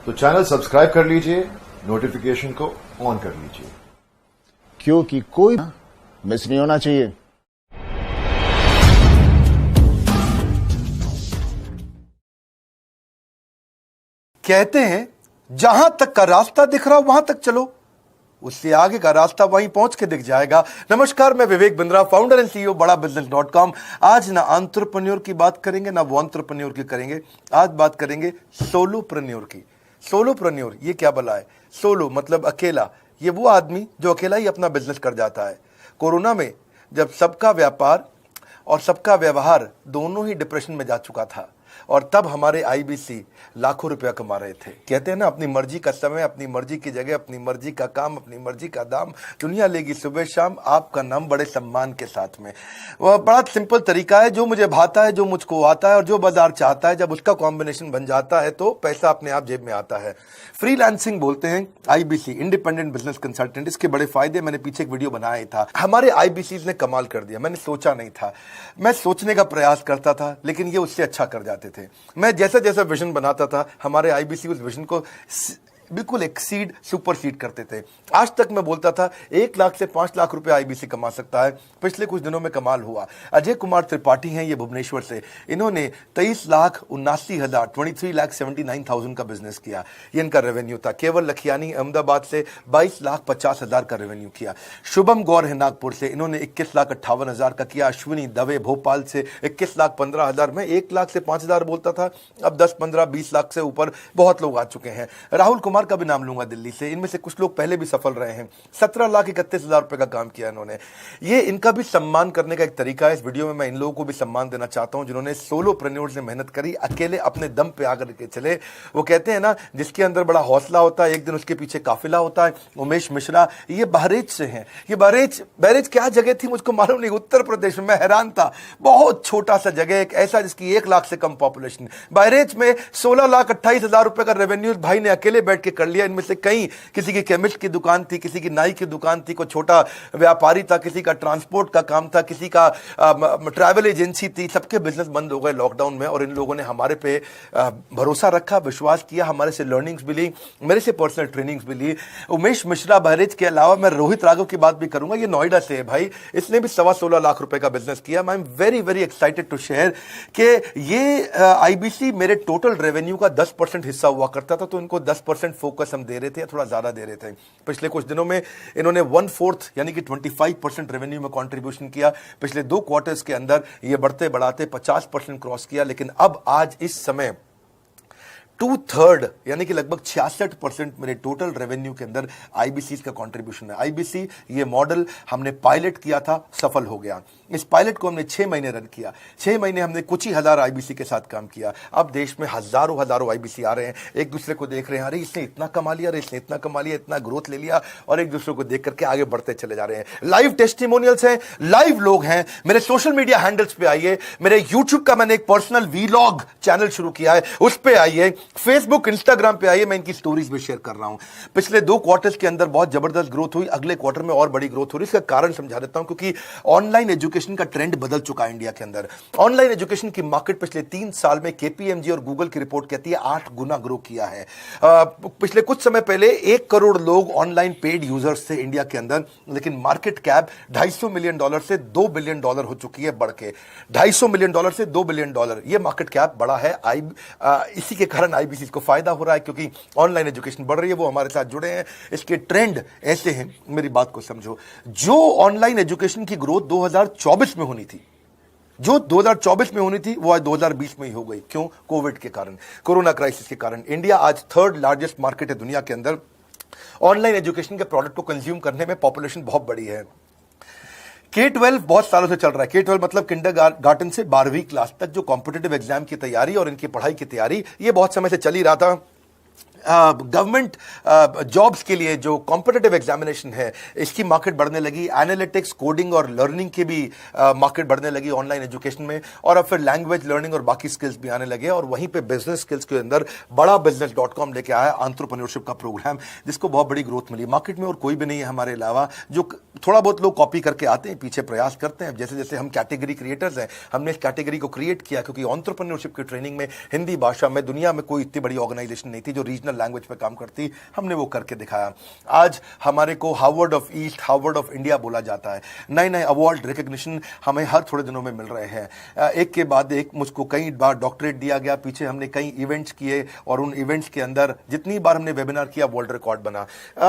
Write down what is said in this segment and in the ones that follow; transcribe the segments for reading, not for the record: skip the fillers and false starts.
तो channel subscribe कर लीजिए, नोटिफिकेशन को ऑन कर लीजिए, क्योंकि कोई मिस नहीं होना चाहिए। कहते हैं जहां तक का रास्ता दिख रहा हो वहां तक चलो, उससे आगे का रास्ता वहीं पहुंच के दिख जाएगा। नमस्कार, मैं Vivek Bindra, founder and CEO बड़ा बिजनेस.com। आज ना एंटरप्रेन्योर की बात करेंगे ना वो एंटरप्रेन्योर की करेंगे, आज बात करेंगे सोलोप्रेन्योर की। सोलोप्रेन्योर ये क्या भला है? सोलो मतलब अकेला, ये वो आदमी जो अकेला ही अपना बिजनेस कर जाता है। कोरोना में जब सबका व्यापार और सबका व्यवहार दोनों ही डिप्रेशन में जा चुका था, और तब हमारे आईबीसी लाखों रुपया कमा रहे थे। कहते हैं ना, अपनी मर्जी का समय, अपनी मर्जी की जगह, अपनी मर्जी का काम, अपनी मर्जी का दाम, दुनिया लेगी सुबह शाम, आपका नाम बड़े सम्मान के साथ में। वह बड़ा सिंपल तरीका है, जो मुझे भाता है, जो मुझको आता है और जो बाजार चाहता है, जब उसका कॉम्बिनेशन बन जाता है तो पैसा अपने आप जेब में आता है। फ्रीलांसिंग बोलते हैं आईबीसी, इंडिपेंडेंट बिजनेस कंसल्टेंट। इसके बड़े फायदे मैंने पीछे एक वीडियो बनाया ही था। हमारे आईबीसी ने कमाल कर दिया, मैंने सोचा नहीं था। मैं सोचने का प्रयास करता था लेकिन ये उससे अच्छा कर जाते थे। मैं जैसा जैसा विजन बनाता था, हमारे आईबीसी उस विजन को बिल्कुल एक्सीड, सुपरसीड करते थे। आज तक मैं बोलता था 1 लाख से 5 लाख रुपए आईबीसी कमा सकता है। पिछले कुछ दिनों में कमाल हुआ। अजय कुमार त्रिपाठी हैं ये भुवनेश्वर से, इन्होंने 23,79,000 23,79,000 का बिजनेस किया। ये इनका रेवेन्यू था। केवल लखियानी अहमदाबाद से 22,50,000 का रेवेन्यू किया। शुभम गौर है नागपुर से, इन्होंने 21,58,000 का किया। अश्विनी दवे भोपाल से 21,15,000। मैं 1 लाख से 5,000 बोलता था, अब 10, 15, 20 लाख से ऊपर बहुत लोग आ चुके हैं। राहुल कुमार का भी नाम लूंगा दिल्ली से, इनमें से कुछ लोग पहले भी सफल रहे हैं। 17,31,000 रुपए का काम किया इन्होंने। ये इनका भी सम्मान करने का एक तरीका है। इस वीडियो में मैं इन लोगों को भी सम्मान देना चाहता हूं जिन्होंने सोलोप्रेन्योर से मेहनत करी, अकेले अपने दम पे आकर के चले। वो कहते हैं ना, जिसके अंदर बड़ा हौसला होता है एक दिन उसके पीछे काफिला होता है। उमेश मिश्रा ये बहरेच से हैं। ये बहरेच क्या जगह थी मुझको मालूम नहीं, उत्तर प्रदेश में। मैं हैरान था, बहुत छोटा सा जगह, एक ऐसा जिसकी 1 लाख से कम पॉपुलेशन। बहरेच में 16,28,000 रुपए का रेवेन्यू भाई ने अकेले बैठ के कर लिया। इनमें से कई, किसी की केमिस्ट की दुकान थी, किसी की नाई की दुकान थी, कोई छोटा व्यापारी था, किसी का ट्रांसपोर्ट का काम था, किसी का ट्रैवल एजेंसी थी। सबके बिजनेस बंद हो गए लॉकडाउन में, और इन लोगों ने हमारे पे भरोसा रखा, विश्वास किया, हमारे से लर्निंग्स भी ली, मेरे से पर्सनल ट्रेनिंग्स भी ली। उमेश मिश्रा बहरेच के अलावा मैं रोहित राघव की बात भी करूंगा, ये नोएडा से है भाई, इसने भी 16.25 लाख रुपए का बिजनेस किया। I am very very excited to share कि ये आईबीसी मेरे टोटल रेवेन्यू का 10% हिस्सा हुआ करता था, तो इनको 10% फोकस हम दे रहे थे, थोड़ा ज्यादा दे रहे थे। पिछले कुछ दिनों में इन्होंने 1/4 यानी कि 25% रेवेन्यू में कंट्रीब्यूशन किया। पिछले 2 क्वार्टर्स के अंदर ये बढ़ते बढ़ाते 50% क्रॉस किया। लेकिन अब आज इस समय 2/3 यानी कि लगभग 66% मेरे टोटल रेवेन्यू के अंदर आईबीसी का कंट्रीब्यूशन है। आईबीसी ये मॉडल हमने पायलट किया था, सफल हो गया। इस पायलट को हमने 6 महीने रन किया। 6 महीने हमने कुछ ही हजार आईबीसी के साथ काम किया। अब देश में हजारों आईबीसी आ रहे हैं, एक दूसरे को देख रहे हैं, अरे इसने इतना कमा लिया, अरे इसने इतना कमा लिया, इतना ग्रोथ ले लिया, और एक दूसरे को देख करके आगे बढ़ते चले जा रहे हैं। लाइव टेस्टिमोनियल्स हैं, लाइव लोग हैं। मेरे सोशल मीडिया हैंडल्स पे आइए, मेरे यूट्यूब का मैंने एक पर्सनल वीलॉग चैनल शुरू किया है, उस पे आइए, फेसबुक इंस्टाग्राम पे आइए, मैं इनकी स्टोरीज में शेयर कर रहा हूं। पिछले 2 क्वार्टर्स के अंदर बहुत जबरदस्त ग्रोथ हुई, अगले क्वार्टर में और बड़ी ग्रोथ हो रही है। इसका कारण समझा देता हूं, क्योंकि ऑनलाइन एजुकेशन का ट्रेंड बदल चुका है इंडिया के अंदर। ऑनलाइन एजुकेशन की मार्केट पिछले 3 साल में केपीएमजी और गूगल की रिपोर्ट कहती है 8 गुना ग्रो किया है। पिछले कुछ समय पहले 1 करोड़ लोग ऑनलाइन पेड यूजर्स थे इंडिया के अंदर, लेकिन मार्केट कैप $250 मिलियन से $2 बिलियन हो चुकी है, बढ़ के $250 मिलियन से $2 बिलियन। यह मार्केट कैप बड़ा है। इसी के कारण आईबीसी को फायदा हो रहा है, क्योंकि ऑनलाइन एजुकेशन बढ़ रही है, वो हमारे साथ जुड़े हैं। इसके ट्रेंड ऐसे हैं, मेरी बात को समझो। जो ऑनलाइन एजुकेशन की ग्रोथ 2024 में होनी थी, जो 2024 में होनी थी, वो आज 2020 में ही हो गई। क्यों? कोविड के कारण, कोरोना क्राइसिस के कारण। इंडिया आज 3rd लार्जेस्ट मार्केट है दुनिया के अंदर। ऑनलाइन एजुकेशन के प्रोडक्ट को कंज्यूम करने में पॉपुलेशन बहुत बड़ी है। K-12 बहुत सालों से चल रहा है। K-12 मतलब किंडरगार्टन से 12वीं क्लास तक जो कॉम्पिटिटिव एग्जाम की तैयारी और इनकी पढ़ाई की तैयारी, ये बहुत समय से चल ही रहा था। गवर्नमेंट जॉब्स के लिए जो कॉम्पिटिटिव एग्जामिनेशन है, इसकी मार्केट बढ़ने लगी। एनालिटिक्स, कोडिंग और लर्निंग की भी मार्केट बढ़ने लगी ऑनलाइन एजुकेशन में। और अब फिर लैंग्वेज लर्निंग और बाकी स्किल्स भी आने लगे। और वहीं पे बिजनेस स्किल्स के अंदर बड़ा बिजनेस.com लेके आया एंटरप्रेन्योरशिप का प्रोग्राम, जिसको बहुत बड़ी ग्रोथ मिली मार्केट में। और कोई भी नहीं है हमारे अलावा, जो थोड़ा बहुत लोग कॉपी करके आते हैं, पीछे प्रयास करते हैं। जैसे जैसे हम कैटेगरी क्रिएटर्स हैं, हमने इस कैटेगरी को क्रिएट किया, क्योंकि एंटरप्रेन्योरशिप की ट्रेनिंग में हिंदी भाषा में दुनिया में कोई इतनी बड़ी ऑर्गेनाइजेशन नहीं थी जो रीजनल नेचुरल लैंग्वेज पे काम करती, हमने वो करके दिखाया। आज हमारे को Harvard of east, Harvard of India बोला जाता है। नए नए अवार्ड रिकग्निशन हमें हर थोड़े दिनों में मिल रहे हैं। एक के बाद एक मुझको कई बार डॉक्टरेट दिया गया। पीछे हमने कई इवेंट्स किए और उन इवेंट्स के अंदर जितनी बार हमने वेबिनार किया वर्ल्ड रिकॉर्ड बना।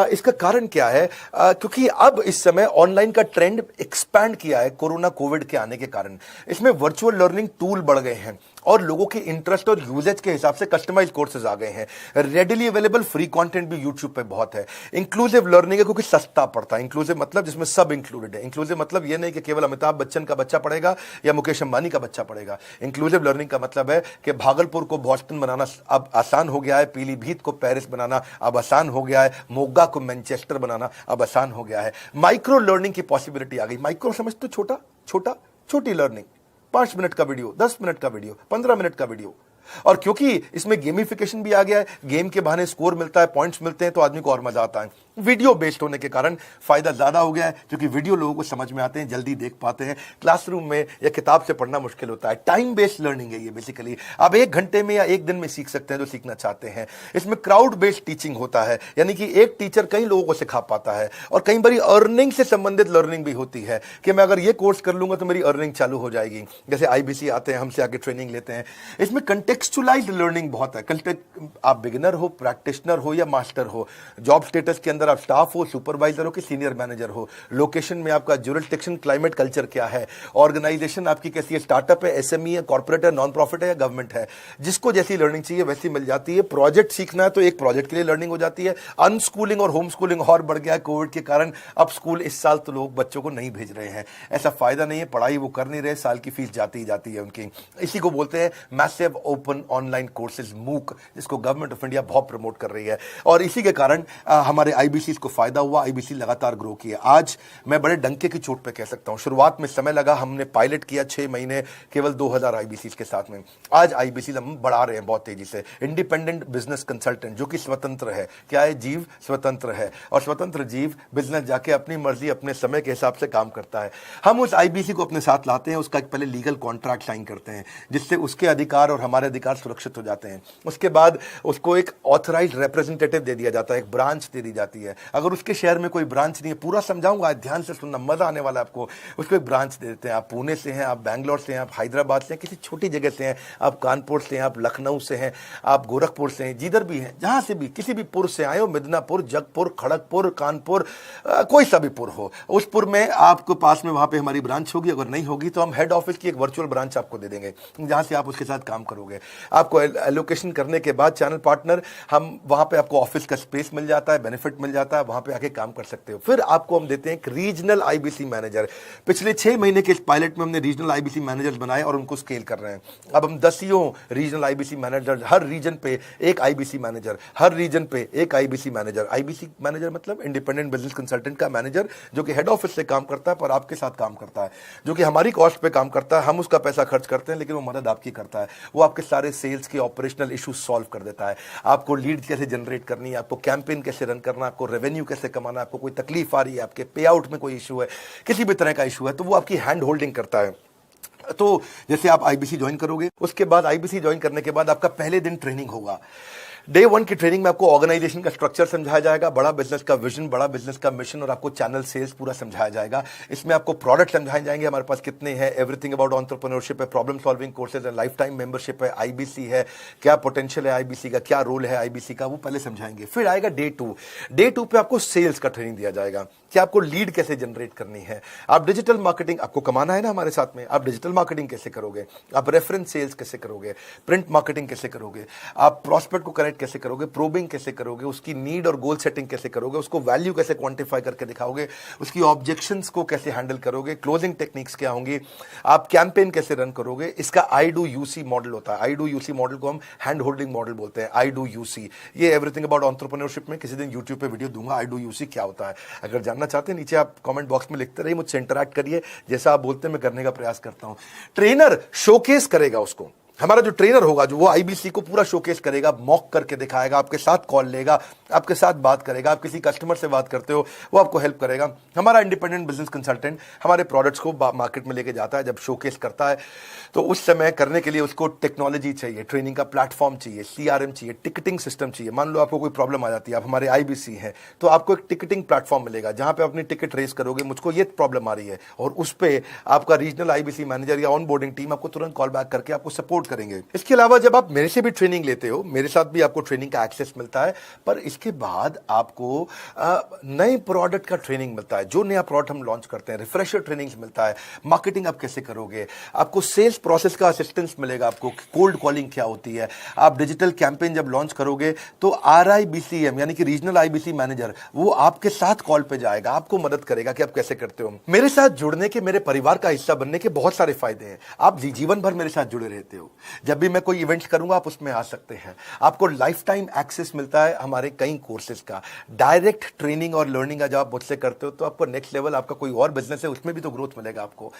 इसका कारण क्या है? क्योंकि अब इस समय ऑनलाइन का ट्रेंड एक्सपैंड किया है कोरोना कोविड के आने के कारण। इसमें वर्चुअल लर्निंग टूल बढ़ गए हैं और लोगों के इंटरेस्ट और यूजेज के हिसाब से कस्टमाइज कोर्सेज आ गए हैं। रेडिली अवेलेबल फ्री कंटेंट भी यूट्यूब पे बहुत है। इंक्लूसिव लर्निंग है क्योंकि सस्ता पड़ता है। इंक्लूसिव मतलब जिसमें सब इंक्लूडेड है। इंक्लूसिव मतलब ये नहीं कि केवल अमिताभ बच्चन का बच्चा पढ़ेगा या मुकेश अंबानी का बच्चा पढ़ेगा। इंक्लूसिव लर्निंग का मतलब है कि भागलपुर को बॉस्टन बनाना अब आसान हो गया है, पीलीभीत को पेरिस बनाना अब आसान हो गया है, मोगा को मैनचेस्टर बनाना अब आसान हो गया है। माइक्रो लर्निंग की पॉसिबिलिटी आ गई। माइक्रो समझ तो छोटा छोटा, छोटी लर्निंग, 5 मिनट का वीडियो, 10 मिनट का वीडियो, 15 मिनट का वीडियो। और क्योंकि इसमें गेमिफिकेशन भी आ गया है, गेम के बहाने स्कोर मिलता है, पॉइंट्स मिलते हैं, तो आदमी को और मजा आता है। वीडियो बेस्ड होने के कारण फायदा ज्यादा हो गया है क्योंकि वीडियो लोगों को समझ में आते हैं, जल्दी देख पाते हैं। क्लासरूम में या किताब से पढ़ना मुश्किल होता है। टाइम बेस्ड लर्निंग है ये बेसिकली। आप 1 घंटे में या 1 दिन में सीख सकते हैं जो सीखना चाहते हैं। इसमें क्राउड बेस्ड टीचिंग होता है, यानी कि एक टीचर कई लोगों को सिखा पाता है। और कई बार अर्निंग से संबंधित लर्निंग भी होती है कि मैं अगर ये कोर्स कर लूंगा तो मेरी अर्निंग चालू हो जाएगी। जैसे IBC आते हैं, हमसे आगे ट्रेनिंग लेते हैं। इसमें कंटेक्चुअलाइज्ड लर्निंग बहुत है। आप बिगिनर हो, प्रैक्टिशनर हो या मास्टर हो, जॉब स्टेटस के अंदर आप स्टाफ हो, सुपरवाइजर हो कि सीनियर मैनेजर हो, लोकेशन में आपका ज्यूरिसडिक्शन, क्लाइमेट, कल्चर क्या है, ऑर्गेनाइजेशन आपकी कैसी है, स्टार्टअप है, SME है, कॉर्पोरेट है, नॉन प्रॉफिट है या गवर्नमेंट है। जिसको जैसी लर्निंग चाहिए वैसी मिल जाती है। प्रोजेक्ट सीखना है तो एक प्रोजेक्ट के लिए लर्निंग हो जाती है। अनस्कूलिंग और होम स्कूलिंग और बढ़ गया है कोविड के कारण। अब स्कूल इस साल तो लोग बच्चों को नहीं भेज रहे हैं। ऐसा फायदा नहीं है, पढ़ाई वो कर नहीं रहे, साल की फीस जाती ही जाती है उनकी। इसी को बोलते हैं massive open online courses, MOOC, जिसको गवर्नमेंट ऑफ इंडिया बहुत प्रमोट कर रही है। और इसी के कारण हमारे IBC को फायदा हुआ। IBC लगातार ग्रो किया। आज मैं बड़े डंके की चोट पे कह सकता हूं, शुरुआत में समय लगा, हमने पायलट किया 6 महीने केवल 2000 IBC के साथ में। आज IBC हम बढ़ा रहे हैं बहुत तेजी से। इंडिपेंडेंट बिजनेस कंसल्टेंट जो कि स्वतंत्र है। क्या है? जीव स्वतंत्र है। और स्वतंत्र जीव बिजनेस जाके अपनी मर्जी अपने समय के हिसाब से काम करता है। हम उस IBC को अपने साथ लाते हैं, उसका एक पहले लीगल कॉन्ट्रैक्ट साइन करते हैं जिससे उसके अधिकार और हमारे अधिकार सुरक्षित हो जाते हैं। उसके बाद उसको एक ऑथराइज्ड रिप्रेजेंटेटिव दे दिया जाता है, एक ब्रांच दे दी जाती है। अगर उसके शहर में कोई ब्रांच नहीं है, पूरा समझाऊंगा, ध्यान से सुनना, मजा आने वाला है आपको। उसको एक ब्रांच दे देते हैं। आप पुणे से हैं, आप बैंगलोर से हैं, आप हैदराबाद से हैं, किसी छोटी जगह से हैं, आप कानपुर से हैं, आप लखनऊ से हैं, आप गोरखपुर से हैं, जिधर भी हैं, जहां से भी किसी भी पुर से आए हो, मिदनापुर, जगपुर, खड़गपुर, कानपुर, कोई सा भी पुर हो, उस पुर में आपको पास में वहां पे हमारी ब्रांच होगी। अगर नहीं होगी तो हम हेड ऑफिस की एक वर्चुअल ब्रांच आपको दे देंगे जहां से आप उसके साथ काम करोगे। आपको एलोकेशन करने के बाद चैनल पार्टनर, हम वहां पे आपको ऑफिस का स्पेस मिल जाता है, बेनिफिट मिल जाता है, वहां पे आके काम कर सकते हो। फिर आपको हम देते हैं एक रीजनल IBC मैनेजर। पिछले 6 महीने के इस पायलट में हमने रीजनल IBC मैनेजर बनाए और उनको स्केल कर रहे हैं। अब हम 10 रीजनल IBC मैनेजर, हर रीजन पे एक IBC मैनेजर, हर रीजन पे एक IBC मैनेजर। IBC मैनेजर मतलब इंडिपेंडेंट बिजनेस कंसल्टेंट का मैनेजर, जो कि हेड ऑफिस से काम करता है पर आपके साथ काम करता है, जो कि हमारी कॉस्ट पे काम करता है। हम उसका पैसा खर्च करते हैं लेकिन वो मदद आपकी करता है। वो आपके सारे सेल्स के ऑपरेशनल इशू सॉल्व कर देता है। आपको लीड कैसे जनरेट करनी है, आपको कैंपेन कैसे रन करना है, आपको रेवेन्यू कैसे कमाना है, आपको कोई तकलीफ आ रही है, आपके पे आउट में कोई इशू है, किसी भी तरह का इशू है, तो वो आपकी हैंड होल्डिंग करता है। तो जैसे आप IBC ज्वाइन करोगे, उसके बाद IBC ज्वाइन करने के बाद आपका पहले दिन ट्रेनिंग होगा। डे 1 की ट्रेनिंग में आपको ऑर्गेनाइजेशन का स्ट्रक्चर समझाया जाएगा, बड़ा बिजनेस का विजन, बड़ा बिजनेस का मिशन और आपको चैनल सेल्स पूरा समझाया जाएगा। इसमें आपको प्रोडक्ट समझाए जाएंगे, हमारे पास कितने हैं, एवरीथिंग अबाउट एंटरप्रेन्योरशिप है, प्रॉब्लम सॉल्विंग कोर्सेज है, लाइफ टाइम मेंबरशिप है, IBC है, क्या पोटेंशियल है IBC का, क्या रोल है IBC का, वो पहले समझाएंगे। फिर आएगा डे 2। डे 2 पे आपको सेल्स का ट्रेनिंग दिया जाएगा कि आपको लीड कैसे जनरेट करनी है। आप डिजिटल मार्केटिंग, आपको कमाना है ना हमारे साथ में, आप डिजिटल मार्केटिंग कैसे करोगे, आप रेफरेंस सेल्स कैसे करोगे, प्रिंट मार्केटिंग कैसे करोगे, आप प्रॉस्पेक्ट को कनेक्ट कैसे करोगे, प्रोबिंग कैसे करोगे, उसकी नीड और गोल सेटिंग कैसे करोगे, उसको वैल्यू कैसे क्वांटिफाई करके दिखाओगे, उसकी ऑब्जेक्शंस को कैसे हैंडल करोगे, क्लोजिंग टेक्निक्स क्या होंगी, आप कैंपेन कैसे रन करोगे। इसका I do UC मॉडल होता है। I do UC मॉडल को हम हैंड होल्डिंग मॉडल बोलते हैं। I do UC, ये एवरीथिंग अबाउट एंटरप्रेन्योरशिप में किसी दिन यूट्यूब पे वीडियो दूंगा। I do UC क्या होता है, अगर जानना चाहते हैं नीचे आप कमेंट बॉक्स में लिखते रहिए, मुझसे इंटरैक्ट करिए, जैसा आप बोलते हैं मैं करने का प्रयास करता हूं। ट्रेनर शोकेस करेगा उसको हमारा जो ट्रेनर होगा जो वो आईबीसी को पूरा शोकेस करेगा, मॉक करके दिखाएगा, आपके साथ कॉल लेगा, आपके साथ बात करेगा, आप किसी कस्टमर से बात करते हो वो आपको हेल्प करेगा। हमारा इंडिपेंडेंट बिजनेस कंसल्टेंट हमारे प्रोडक्ट्स को मार्केट में लेके जाता है, जब शोकेस करता है तो उस समय करने के लिए उसको टेक्नोलॉजी चाहिए, ट्रेनिंग का प्लेटफॉर्म चाहिए, सीआरएम चाहिए, टिकटिंग सिस्टम चाहिए। मान लो आपको कोई प्रॉब्लम आ जाती है, आप हमारे आईबीसी हैं, तो आपको एक टिकटिंग प्लेटफॉर्म मिलेगा जहां पे अपनी टिकट रेस करोगे, मुझको ये प्रॉब्लम आ रही है, और उस पर आपका रीजनल आईबीसी मैनेजर या ऑन बोर्डिंग टीम आपको तुरंत कॉल बैक करके आपको सपोर्ट करेंगे। इसके अलावा जब आप मेरे से भी ट्रेनिंग लेते हो, मेरे साथ भी आपको ट्रेनिंग का एक्सेस मिलता है, पर इसके बाद आपको नए प्रोडक्ट का ट्रेनिंग मिलता है। जो नया प्रोडक्ट हम लॉन्च करते हैं, रिफ्रेशर ट्रेनिंग्स मिलता है, मार्केटिंग आप कैसे करोगे, आपको सेल्स प्रोसेस का असिस्टेंस मिलेगा, आपको कोल्ड कॉलिंग क्या होती है, आप डिजिटल कैंपेन जब लॉन्च करोगे तो RIBCM यानी कि रीजनल आईबीसी मैनेजर वो आपके साथ कॉल पे जाएगा, आपको मदद करेगा कि आप कैसे करते हो। मेरे साथ जुड़ने के, मेरे परिवार का हिस्सा बनने के बहुत सारे फायदे हैं। आप जीवन भर मेरे साथ जुड़े रहते हो, जब भी मैं कोई इवेंट्स करूंगा आप उसमें आ सकते हैं। आपको लाइफ टाइम एक्सेस मिलता है हमारे कई कोर्सेज का, डायरेक्ट ट्रेनिंग और लर्निंग जब आप मुझसे करते हो तो आपको नेक्स्ट लेवल, आपका कोई और बिजनेस है उसमें भी तो ग्रोथ मिलेगा आपको।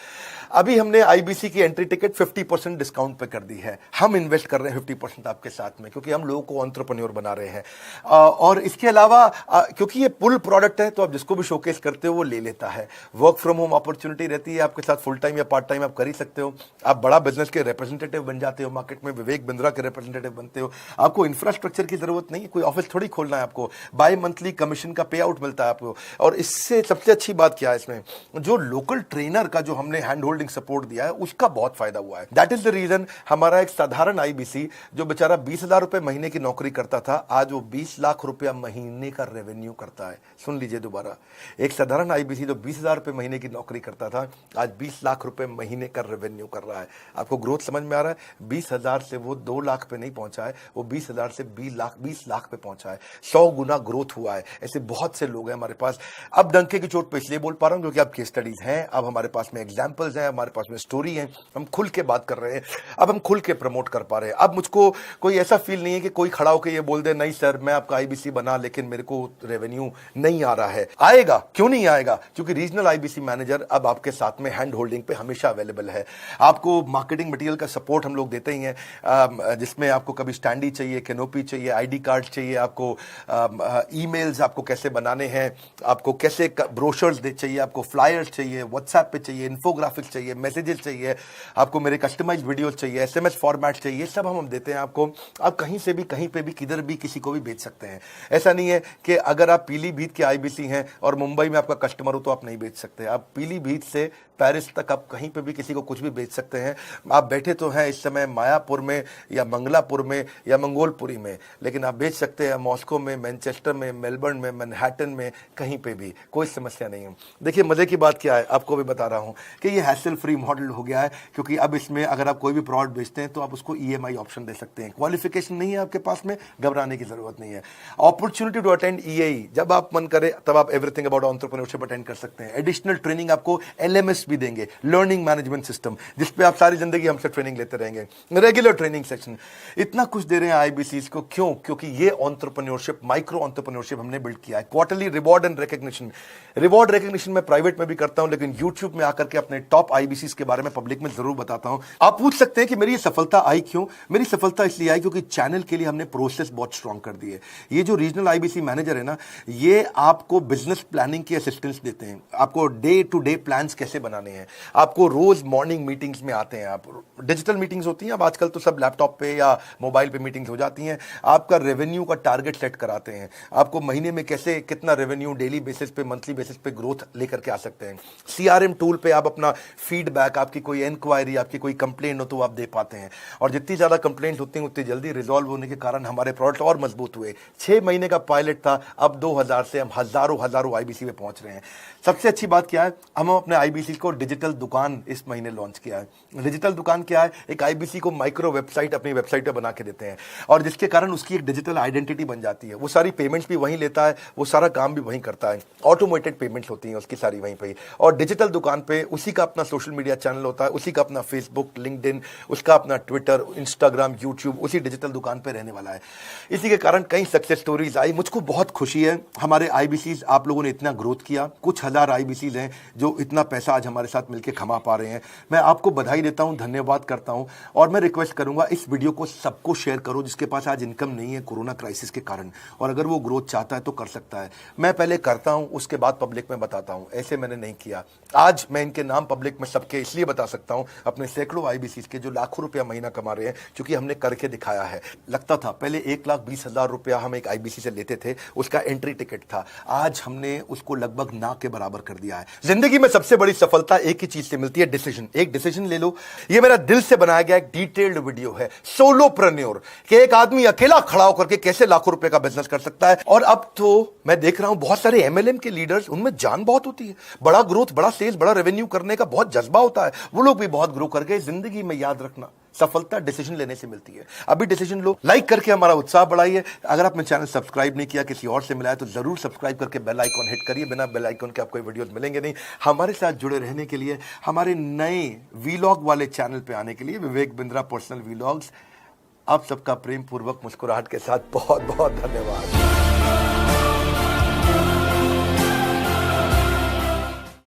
अभी हमने आईबीसी की एंट्री टिकट 50% डिस्काउंट पे कर दी है। हम इन्वेस्ट कर रहे हैं 50% आपके साथ में, क्योंकि हम लोगों को एंटरप्रेन्योर बना रहे हैं। और इसके अलावा क्योंकि ये पुल प्रोडक्ट है तो आप जिसको भी शोकेस करते हो वो ले लेता है। वर्क फ्रॉम होम अपॉर्चुनिटी रहती है आपके साथ, फुल टाइम या पार्ट टाइम आप कर ही सकते हो। आप बड़ा बिजनेस के रिप्रेजेंटेटिव बन जाते हो, मार्केट में विवेक बिंद्रा के रिप्रेजेंटेटिव बनते हो। आपको इंफ्रास्ट्रक्चर की जरूरत नहीं है, कोई ऑफिस थोड़ी खोलना है आपको, बाय मंथली कमीशन का पे आउट मिलता है आपको। और इससे सबसे अच्छी बात क्या है, इसमें जो लोकल ट्रेनर का जो हमने हैंड होल्डिंग सपोर्ट दिया है उसका बहुत फायदा हुआ है। दैट इज द रीजन हमारा एक साधारण आईबीसी जो बेचारा 20,000 रुपए महीने की नौकरी करता था, आज वो 20 लाख रुपया महीने का रेवेन्यू करता है। सुन लीजिए दोबारा, एक साधारण आईबीसी जो 20,000 रुपए महीने की नौकरी करता था, आज 20 लाख रुपए महीने का रेवेन्यू कर रहा है। आपको ग्रोथ समझ में आ रहा है? 20,000 से वो 2 लाख पे नहीं पहुंचा है, वो 20,000 से 20 लाख पे पहुंचा है। 100 गुना ग्रोथ हुआ है। ऐसे बहुत से लोग हैं हमारे पास। अब डंके की चोट पे इसलिए बोल पा रहा हूं क्योंकि अब केस स्टडीज हैं, अब हमारे पास में एग्जांपल्स हैं, हमारे पास में स्टोरी है, हम खुल के बात कर रहे हैं, अब हम खुल के प्रमोट कर पा रहे हैं। अब मुझको कोई ऐसा फील नहीं है कि कोई खड़ा होकर ये बोल दे नहीं सर मैं आपका आईबीसी बना लेकिन मेरे को रेवेन्यू नहीं आ रहा है। आएगा, क्यों नहीं आएगा? क्योंकि रीजनल आईबीसी मैनेजर अब आपके साथ में हैंड होल्डिंग पे हमेशा अवेलेबल है। आपको मार्केटिंग मटेरियल का सपोर्ट हम लोग देते ही हैं, जिसमें आपको कभी स्टैंडी चाहिए, कैनोपी चाहिए, आईडी कार्ड चाहिए, आपको ईमेल्स आपको कैसे बनाने हैं, आपको कैसे ब्रोशर्स चाहिए, आपको फ्लायर्स चाहिए, व्हाट्सएप पे चाहिए, इन्फोग्राफिक्स चाहिए, मैसेजेस चाहिए, आपको मेरे कस्टमाइज वीडियोस चाहिए, एसएमएस फॉर्मेट चाहिए, सब हम देते हैं आपको। आप कहीं से भी, कहीं पे भी, किधर भी, किसी को भी बेच सकते हैं। ऐसा नहीं है कि अगर आप पीलीभीत के आईबीसी हैं और मुंबई में आपका कस्टमर हो तो आप नहीं बेच सकते। आप पीलीभीत से पेरिस तक आप कहीं पे भी किसी को कुछ भी बेच सकते हैं। आप बैठे तो हैं इस समय मायापुर में या मंगलापुर में या मंगोलपुरी में, लेकिन आप बेच सकते हैं मॉस्को में, मैनचेस्टर में, मेलबर्न में, मैनहट्टन में, कहीं पे भी, कोई समस्या नहीं है। देखिए मजे की बात क्या है, आपको भी बता रहा हूं कि ये हैसल फ्री मॉडल हो गया है, क्योंकि अब इसमें अगर आप कोई भी प्रोडक्ट बेचते हैं तो आप उसको EMI ऑप्शन दे सकते हैं। क्वालिफिकेशन नहीं है आपके पास में, घबराने की जरूरत नहीं है। अपॉर्चुनिटी टू अटेंड EAE, जब आप मन करे तब आप एवरीथिंग अबाउट एंटरप्रेन्योरशिप अटेंड कर सकते हैं। एडिशनल ट्रेनिंग आपको LMS भी देंगे, लर्निंग मैनेजमेंट सिस्टम, जिसपे आप सारी जिंदगी हमसे ट्रेनिंग लेते रहेंगे। रेगुलर ट्रेनिंग सेक्शन, इतना कुछ दे रहे हैं आईबीसीज को। क्यों? क्योंकि ये एंटरप्रेन्योरशिप, माइक्रो एंटरप्रेन्योरशिप हमने बिल्ड किया है। Quarterly reward and recognition, reward recognition मैं प्राइवेट में भी करता हूं, लेकिन यूट्यूब में आकर के अपने टॉप आईबीसीज के बारे में पब्लिक में जरूर बताता हूं। आप पूछ सकते हैं कि मेरी ये सफलता आई क्यों? मेरी सफलता इसलिए आई क्योंकि चैनल के लिए हमने प्रोसेस बहुत स्ट्रांग कर दी है। ये जो रीजनल आईबीसी मैनेजर है ना, ये आपको बिजनेस प्लानिंग की असिस्टेंस देते हैं, आपको डे टू डे प्लान्स कैसे बनाने हैं, आपको रोज मॉर्निंग मीटिंग्स में आते हैं। आप डिजिटल मीटिंग्स होती हैं, अब आजकल तो सब लैपटॉप पे या मोबाइल पे मीटिंग्स हो जाती हैं। आपका रेवेन्यू का टारगेट सेट कराते हैं, आपको महीने में कैसे कितना रेवेन्यू डेली बेसिस पे, मंथली बेसिस पे ग्रोथ लेकर के आ सकते हैं। सीआरएम टूल पे आप अपना फीडबैक, आपकी कोई इंक्वायरी, आपकी कोई कंप्लेंट हो तो आप दे पाते हैं, और जितनी ज्यादा कंप्लेंट होती हैं उतनी जल्दी रिजॉल्व होने के कारण हमारे प्रोडक्ट और मजबूत हुए। 6 महीने का पायलट था, अब 2000 से हम हजारों आईबीसी में पहुंच रहे हैं। सबसे अच्छी बात क्या है, हम अपने आईबीसी को डिजिटल दुकान इस महीने लॉन्च किया है। डिजिटल दुकान क्या है? एक आईबीसी को माइक्रो वेबसाइट अपनी वेबसाइट पे बना के देते हैं, और जिसके कारण उसकी एक डिजिटल आइडेंटिटी बन जाती है। वो सारी पेमेंट्स भी वहीं लेता है, वो सारा काम भी वहीं करता है, ऑटोमेटेड पेमेंट्स होती हैं उसकी सारी वहीं पे। और डिजिटल दुकान पे उसी का अपना सोशल मीडिया चैनल होता है, उसी का अपना फेसबुक, लिंक्डइन, उसका अपना ट्विटर, इंस्टाग्राम, यूट्यूब उसी डिजिटल दुकान पे रहने वाला है। इसी के कारण कई सक्सेस स्टोरीज आई। मुझको बहुत खुशी है, हमारे आईबीसीज, आप लोगों ने इतना ग्रोथ किया। कुछ हजार आईबीसीज हैं जो इतना पैसा आज हमारे साथ मिलकर कमा पा रहे हैं। मैं आपको बधाई देता हूं, धन्यवाद करता हूं, और मैं रिक्वेस्ट करूंगा इस वीडियो को सबको शेयर करो जिसके पास आज इनकम नहीं है कोरोना क्राइसिस के कारण, और अगर वो ग्रोथ चाहता है तो कर सकता है। मैं पहले करता हूं, उसके बाद पब्लिक में बताता हूं, ऐसे मैंने नहीं किया। आज मैं इनके नाम पब्लिक में सबके इसलिए बता सकता हूं, अपने सैकड़ों आईबीसी के जो लाखों रुपया महीना कमा रहे हैं, क्योंकि हमने करके दिखाया है। लगता था पहले 1,20,000 रुपया हम एक आईबीसी से लेते थे, उसका एंट्री टिकट था, आज हमने उसको लगभग ना के बराबर कर दिया है। जिंदगी में सबसे बड़ी सफलता एक ही चीज से मिलती है, डिसीजन। एक डिसीजन ले लो। ये मेरा दिल से बनाया गया एक डिटेल्ड वीडियो है, सोलोप्रेन्योर, कि एक आदमी अकेला खड़ा होकर के कैसे लाखों रुपए का बिजनेस कर सकता है। और अब तो मैं देख रहा हूं बहुत सारे एमएलएम के लीडर्स, उनमें जान बहुत होती है, बड़ा ग्रोथ, बड़ा सेल्स, बड़ा रेवेन्यू करने का बहुत जज्बा होता है, वो लोग भी बहुत ग्रो कर गए। जिंदगी में याद रखना, सफलता डिसीजन लेने से मिलती है। अभी डिसीजन लो, लाइक करके हमारा उत्साह बढ़ाइए। अगर आपने चैनल सब्सक्राइब नहीं किया, किसी और से मिला है, तो जरूर सब्सक्राइब करके बेल आइकॉन हिट करिए। बिना बेल आइकॉन के आपको वीडियोस मिलेंगे नहीं। हमारे साथ जुड़े रहने के लिए, हमारे नए वीलॉग वाले चैनल पे आने के लिए, विवेक बिंद्रा पर्सनल वीलॉग्स, आप सबका प्रेम पूर्वक मुस्कुराहट के साथ बहुत बहुत धन्यवाद।